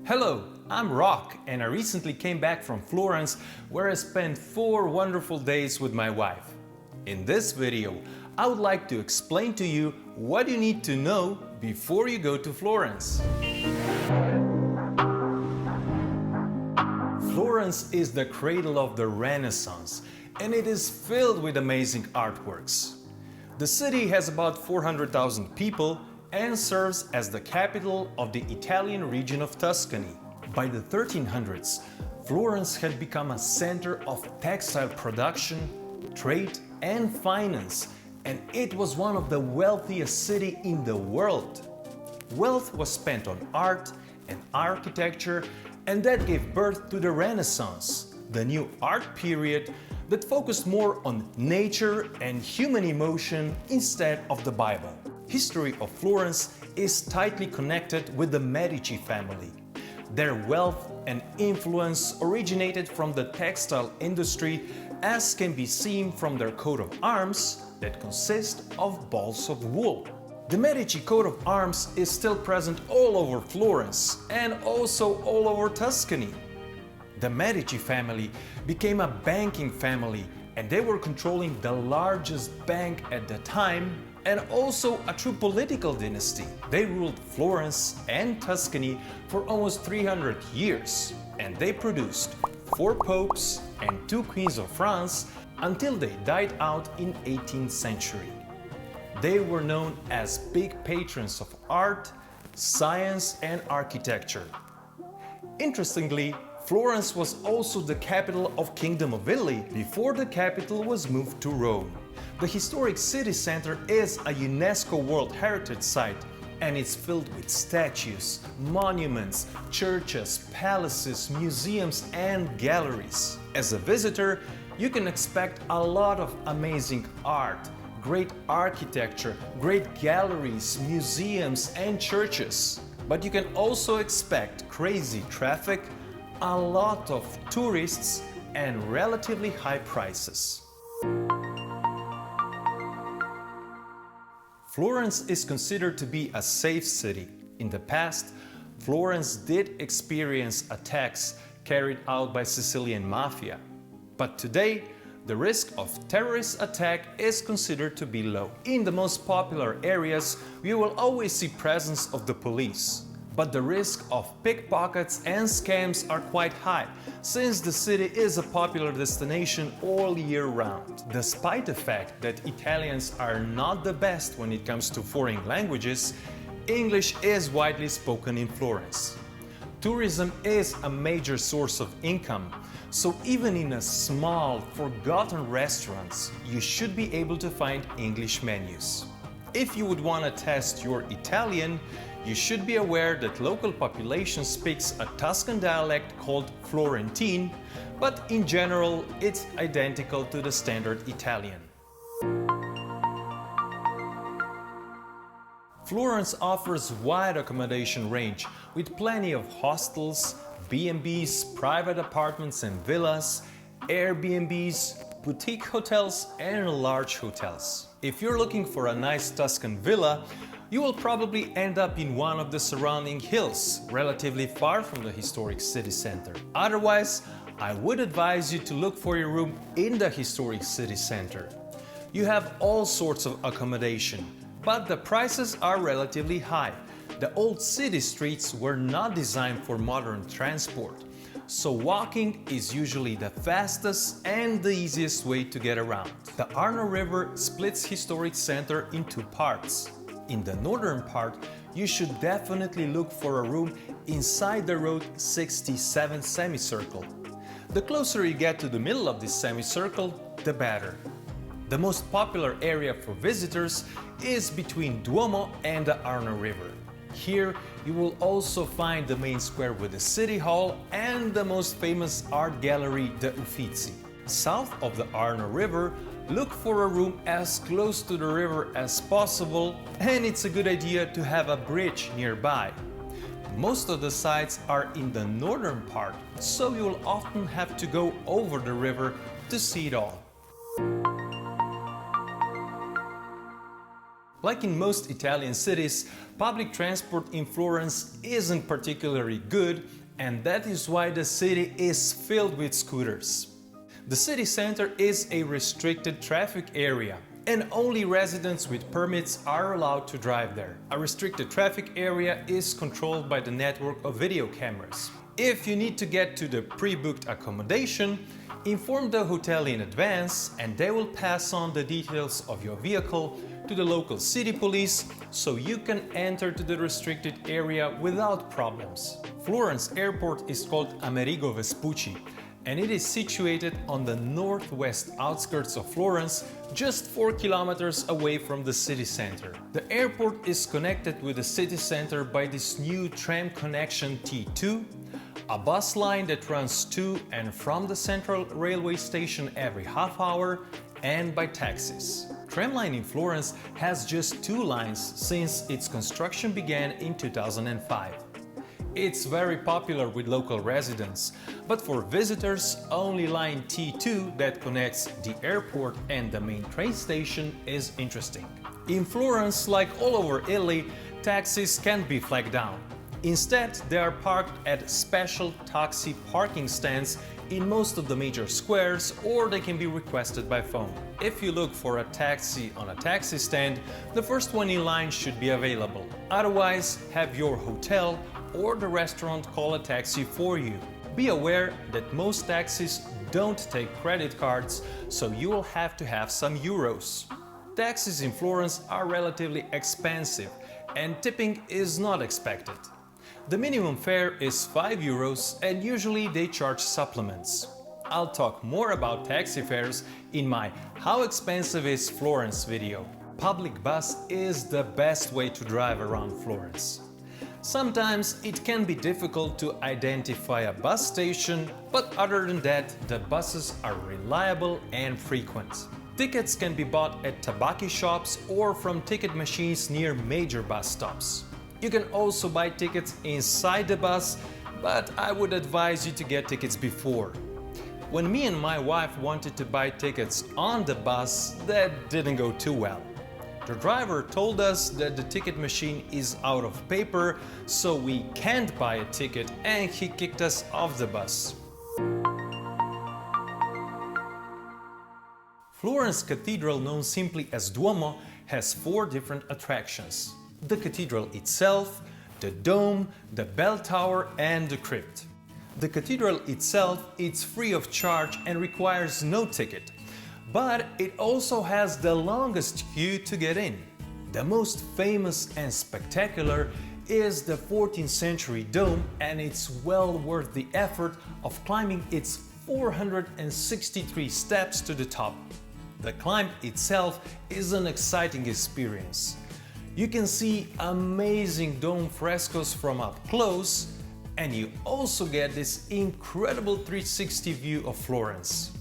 Hello, I'm Rok and I recently came back from Florence where I spent 4 wonderful days with my wife. In this video, I would like to explain to you what you need to know before you go to Florence. Florence is the cradle of the Renaissance and it is filled with amazing artworks. The city has about 400,000 people and serves as the capital of the Italian region of Tuscany. By the 1300s, Florence had become a center of textile production, trade and finance, and it was one of the wealthiest cities in the world. Wealth was spent on art and architecture, and that gave birth to the Renaissance, the new art period that focused more on nature and human emotion instead of the Bible. History of Florence is tightly connected with the Medici family. Their wealth and influence originated from the textile industry, as can be seen from their coat of arms that consist of balls of wool. The Medici coat of arms is still present all over Florence and also all over Tuscany. The Medici family became a banking family and they were controlling the largest bank at the time and also a true political dynasty. They ruled Florence and Tuscany for almost 300 years and they produced 4 popes and 2 queens of France until they died out in 18th century. They were known as big patrons of art, science and architecture. Interestingly, Florence was also the capital of Kingdom of Italy before the capital was moved to Rome. The historic city center is a UNESCO World Heritage Site and it's filled with statues, monuments, churches, palaces, museums and galleries. As a visitor, you can expect a lot of amazing art, great architecture, great galleries, museums and churches. But you can also expect crazy traffic, a lot of tourists and relatively high prices. Florence is considered to be a safe city. In the past, Florence did experience attacks carried out by Sicilian mafia. But today, the risk of terrorist attack is considered to be low. In the most popular areas, you will always see presence of the police. But the risk of pickpockets and scams are quite high, since the city is a popular destination all year round. Despite the fact that Italians are not the best when it comes to foreign languages, English is widely spoken in Florence. Tourism is a major source of income, so even in a small, forgotten restaurants, you should be able to find English menus. If you would want to test your Italian, you should be aware that local population speaks a Tuscan dialect called Florentine, but in general it's identical to the standard Italian. Florence offers wide accommodation range with plenty of hostels, B&Bs, private apartments and villas, Airbnbs, boutique hotels and large hotels. If you're looking for a nice Tuscan villa, you will probably end up in one of the surrounding hills, relatively far from the historic city center. Otherwise, I would advise you to look for your room in the historic city center. You have all sorts of accommodation, but the prices are relatively high. The old city streets were not designed for modern transport, so walking is usually the fastest and the easiest way to get around. The Arno River splits historic center into parts. In the northern part, you should definitely look for a room inside the Road 67 semicircle. The closer you get to the middle of this semicircle, the better. The most popular area for visitors is between Duomo and the Arno River. Here, you will also find the main square with the City Hall and the most famous art gallery, the Uffizi. South of the Arno River, look for a room as close to the river as possible, and it's a good idea to have a bridge nearby. Most of the sites are in the northern part, so you will often have to go over the river to see it all. Like in most Italian cities, public transport in Florence isn't particularly good, and that is why the city is filled with scooters. The city center is a restricted traffic area, and only residents with permits are allowed to drive there. A restricted traffic area is controlled by the network of video cameras. If you need to get to the pre-booked accommodation, inform the hotel in advance and they will pass on the details of your vehicle to the local city police so you can enter to the restricted area without problems. Florence Airport is called Amerigo Vespucci, and it is situated on the northwest outskirts of Florence, just 4 kilometers away from the city center. The airport is connected with the city center by this new tram connection T2, a bus line that runs to and from the central railway station every half hour, and by taxis. Tramline in Florence has just 2 lines since its construction began in 2005. It's very popular with local residents, but for visitors, only line T2 that connects the airport and the main train station is interesting. In Florence, like all over Italy, taxis can't be flagged down. Instead, they are parked at special taxi parking stands in most of the major squares, or they can be requested by phone. If you look for a taxi on a taxi stand, the first one in line should be available. Otherwise, have your hotel or the restaurant call a taxi for you. Be aware that most taxis don't take credit cards, so you will have to have some euros. Taxis in Florence are relatively expensive and tipping is not expected. The minimum fare is 5 euros and usually they charge supplements. I'll talk more about taxi fares in my How Expensive is Florence video. Public bus is the best way to drive around Florence. Sometimes it can be difficult to identify a bus station, but other than that, the buses are reliable and frequent. Tickets can be bought at tabacchi shops or from ticket machines near major bus stops. You can also buy tickets inside the bus, but I would advise you to get tickets before. When me and my wife wanted to buy tickets on the bus, that didn't go too well. The driver told us that the ticket machine is out of paper, so we can't buy a ticket, and he kicked us off the bus. Florence Cathedral, known simply as Duomo, has 4 different attractions: the cathedral itself, the dome, the bell tower, and the crypt. The cathedral itself is free of charge and requires no ticket. But it also has the longest queue to get in. The most famous and spectacular is the 14th century dome, and it's well worth the effort of climbing its 463 steps to the top. The climb itself is an exciting experience. You can see amazing dome frescoes from up close, and you also get this incredible 360 view of Florence.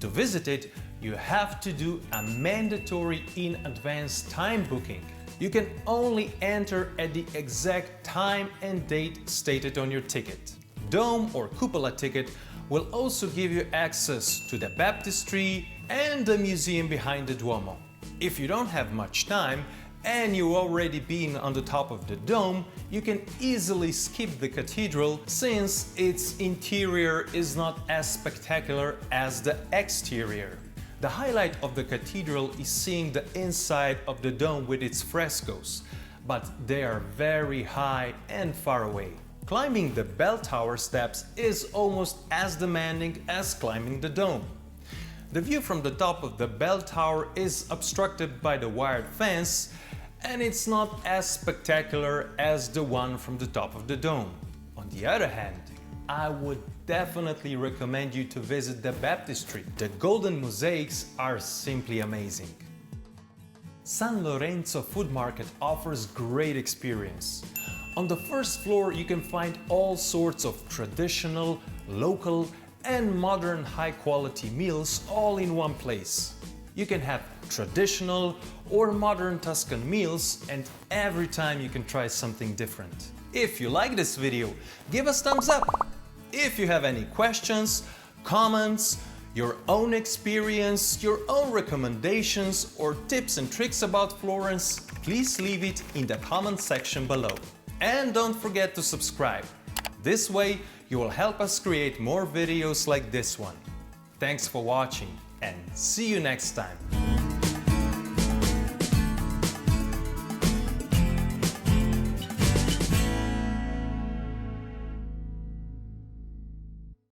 To visit it, you have to do a mandatory in-advance time booking. You can only enter at the exact time and date stated on your ticket. Dome or cupola ticket will also give you access to the baptistry and the museum behind the Duomo. If you don't have much time and you've already been on the top of the dome, you can easily skip the cathedral since its interior is not as spectacular as the exterior. The highlight of the cathedral is seeing the inside of the dome with its frescoes, but they are very high and far away. Climbing the bell tower steps is almost as demanding as climbing the dome. The view from the top of the bell tower is obstructed by the wired fence, and it's not as spectacular as the one from the top of the dome. On the other hand, I would definitely recommend you to visit the baptistry. The golden mosaics are simply amazing. San Lorenzo Food Market offers great experience. On the first floor you can find all sorts of traditional, local and modern high-quality meals all in one place. You can have traditional or modern Tuscan meals, and every time you can try something different. If you like this video, give us thumbs up. If you have any questions, comments, Your own experience, your own recommendations or tips and tricks about Florence, please leave it in the comment section below. And don't forget to subscribe. This way you will help us create more videos like this one. Thanks for watching and see you next time.